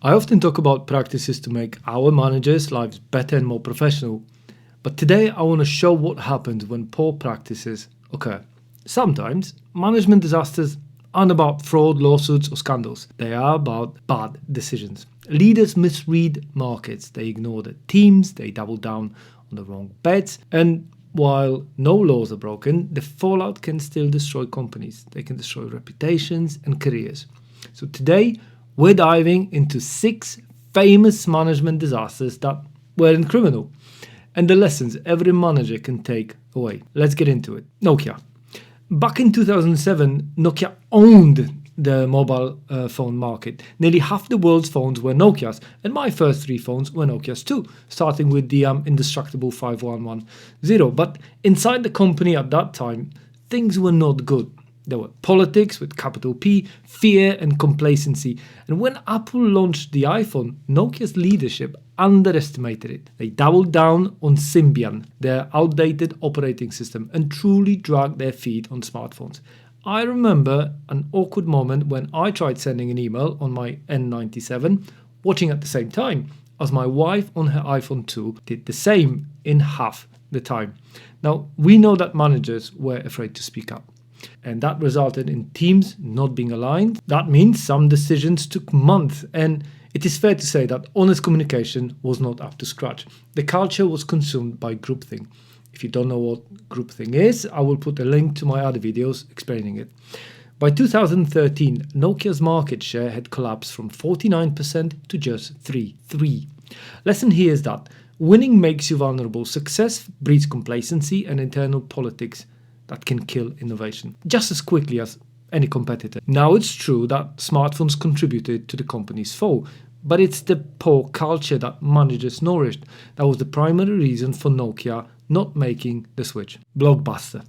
I often talk about practices to make our managers' lives better and more professional, but today I want to show what happens when poor practices occur. Sometimes management disasters aren't about fraud, lawsuits, or scandals. They are about bad decisions. Leaders misread markets, they ignore the teams, they double down on the wrong bets, and while no laws are broken, the fallout can still destroy companies. They can destroy reputations and careers. So today, we're diving into 6 famous management disasters that weren't criminal and the lessons every manager can take away. Let's get into it. Nokia. Back in 2007, Nokia owned the mobile phone market. Nearly half the world's phones were Nokias, and my first 3 phones were Nokias too, starting with the indestructible 5110. But inside the company at that time, things were not good. There were politics with capital P, fear and complacency. And when Apple launched the iPhone, Nokia's leadership underestimated it. They doubled down on Symbian, their outdated operating system, and truly dragged their feet on smartphones. I remember an awkward moment when I tried sending an email on my N97, watching at the same time as my wife on her iPhone 2 did the same in half the time. Now, we know that managers were afraid to speak up, and that resulted in teams not being aligned. That means some decisions took months, and it is fair to say that honest communication was not up to scratch. The culture was consumed by groupthink. If you don't know what groupthink is, I will put a link to my other videos explaining it. By 2013, Nokia's market share had collapsed from 49% to just 3%. Lesson here is that winning makes you vulnerable. Success breeds complacency and internal politics that can kill innovation just as quickly as any competitor. Now, it's true that smartphones contributed to the company's fall, but it's the poor culture that managers nourished that was the primary reason for Nokia not making the switch. Blockbuster.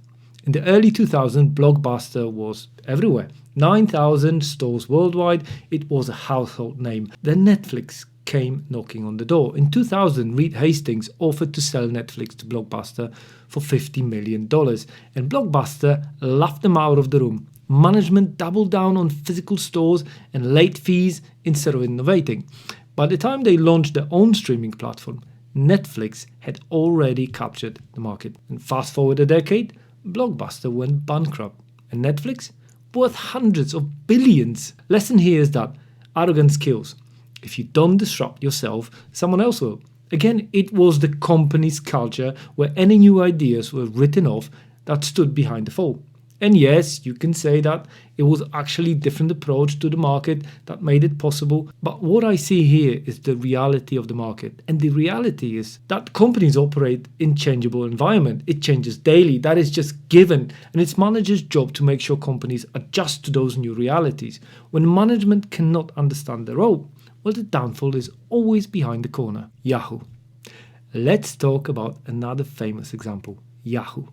In the early 2000s, Blockbuster was everywhere. 9,000 stores worldwide. It was a household name. Then Netflix came knocking on the door. In 2000, Reed Hastings offered to sell Netflix to Blockbuster for $50 million, and Blockbuster laughed them out of the room. Management doubled down on physical stores and late fees instead of innovating. By the time they launched their own streaming platform, Netflix had already captured the market. And fast forward a decade, Blockbuster went bankrupt, and Netflix worth hundreds of billions. Lesson here is that arrogance kills. If you don't disrupt yourself, someone else will. Again, it was the company's culture where any new ideas were written off that stood behind the fall. And yes, you can say that it was actually a different approach to the market that made it possible. But what I see here is the reality of the market. And the reality is that companies operate in changeable environment. It changes daily. That is just given. And it's managers' job to make sure companies adjust to those new realities. When management cannot understand the role, well, the downfall is always behind the corner. Yahoo. Let's talk about another famous example, Yahoo.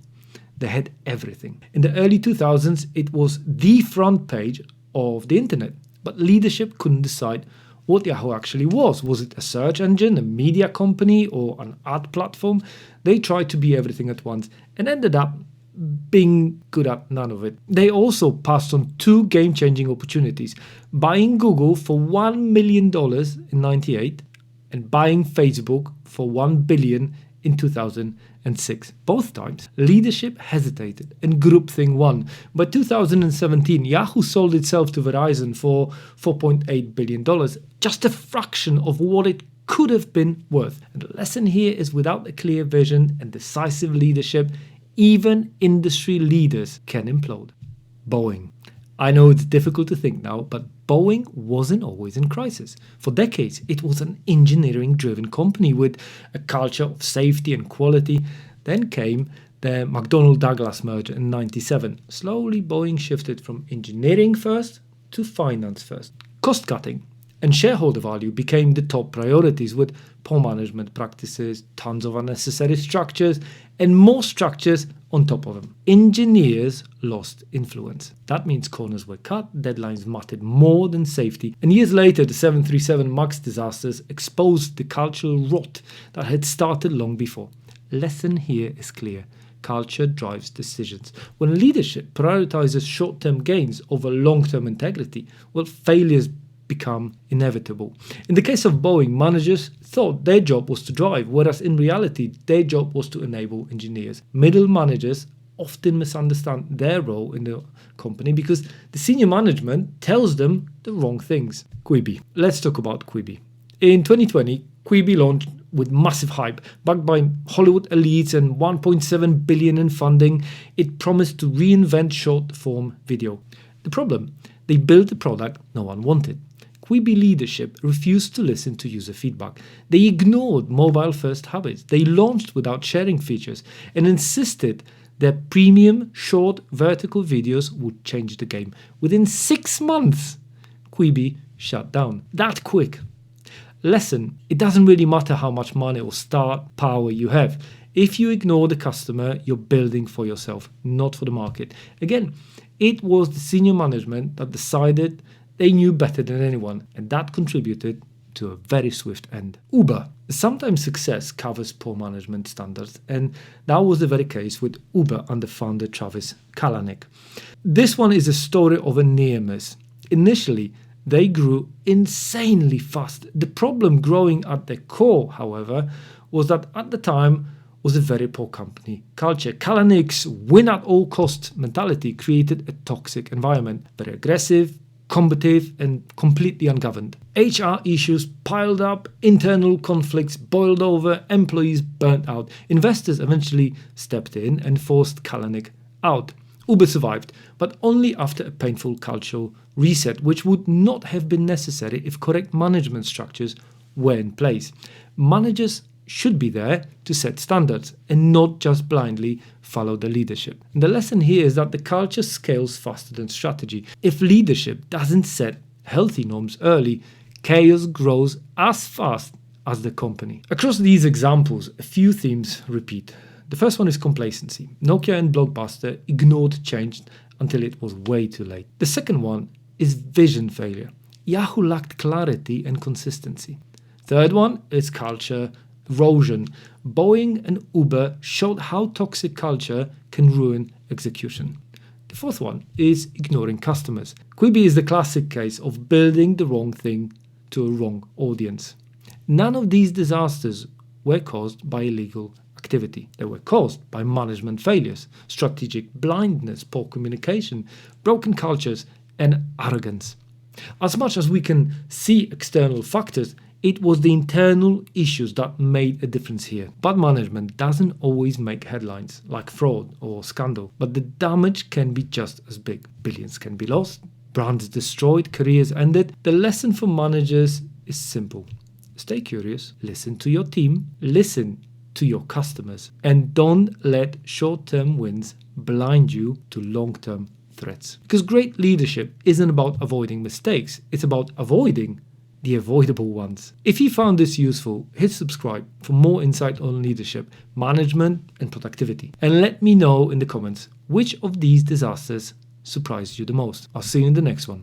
They had everything. In the early 2000s, it was the front page of the internet, but leadership couldn't decide what Yahoo actually was. Was it a search engine, a media company, or an ad platform? They tried to be everything at once and ended up being good at none of it. They also passed on 2 game-changing opportunities: buying Google for $1 million in 1998 and buying Facebook for $1 billion in 2006. Both times, leadership hesitated and groupthink won. By 2017, Yahoo sold itself to Verizon for $4.8 billion, just a fraction of what it could have been worth. And the lesson here is without a clear vision and decisive leadership, even industry leaders can implode. Boeing. I know it's difficult to think now, but Boeing wasn't always in crisis. For decades, it was an engineering-driven company with a culture of safety and quality. Then came the McDonnell-Douglas merger in 1997. Slowly, Boeing shifted from engineering first to finance first. Cost-cutting and shareholder value became the top priorities, with poor management practices, tons of unnecessary structures, and more structures on top of them. Engineers lost influence. That means corners were cut, deadlines mattered more than safety, and years later the 737 MAX disasters exposed the cultural rot that had started long before. Lesson here is clear. Culture drives decisions. When leadership prioritizes short-term gains over long-term integrity, well, failures become inevitable. In the case of Boeing, managers thought their job was to drive, whereas in reality, their job was to enable engineers. Middle managers often misunderstand their role in the company because the senior management tells them the wrong things. Quibi. Let's talk about Quibi. In 2020, Quibi launched with massive hype, backed by Hollywood elites and 1.7 billion in funding. It promised to reinvent short-form video. The problem? They built a product no one wanted. Quibi leadership refused to listen to user feedback. They ignored mobile-first habits. They launched without sharing features and insisted that premium, short, vertical videos would change the game. Within 6 months, Quibi shut down. That quick. Lesson: it doesn't really matter how much money or star power you have. If you ignore the customer, you're building for yourself, not for the market. Again, it was the senior management that decided they knew better than anyone, and that contributed to a very swift end. Uber. Sometimes success covers poor management standards, and that was the very case with Uber under founder Travis Kalanick. This one is a story of a near miss. Initially, they grew insanely fast. The problem growing at their core, however, was that at the time was a very poor company culture. Kalanick's win-at-all-costs mentality created a toxic environment, very aggressive, combative, and completely ungoverned. HR issues piled up, internal conflicts boiled over, employees burnt out. Investors eventually stepped in and forced Kalanick out. Uber survived, but only after a painful cultural reset, which would not have been necessary if correct management structures were in place. Managers should be there to set standards and not just blindly follow the leadership. And the lesson here is that the culture scales faster than strategy. If leadership doesn't set healthy norms early, chaos grows as fast as the company. Across these examples, a few themes repeat. The first one is complacency. Nokia and Blockbuster ignored change until it was way too late. The second one is vision failure. Yahoo lacked clarity and consistency. Third one is culture erosion. Boeing and Uber showed how toxic culture can ruin execution. The fourth one is ignoring customers. Quibi is the classic case of building the wrong thing to a wrong audience. None of these disasters were caused by illegal activity. They were caused by management failures, strategic blindness, poor communication, broken cultures, and arrogance. As much as we can see external factors, it was the internal issues that made a difference here. Bad management doesn't always make headlines, like fraud or scandal, but the damage can be just as big. Billions can be lost, brands destroyed, careers ended. The lesson for managers is simple. Stay curious, listen to your team, listen to your customers, and don't let short-term wins blind you to long-term threats. Because great leadership isn't about avoiding mistakes, it's about avoiding the avoidable ones. If you found this useful, hit subscribe for more insight on leadership, management, and productivity. And let me know in the comments which of these disasters surprised you the most. I'll see you in the next one.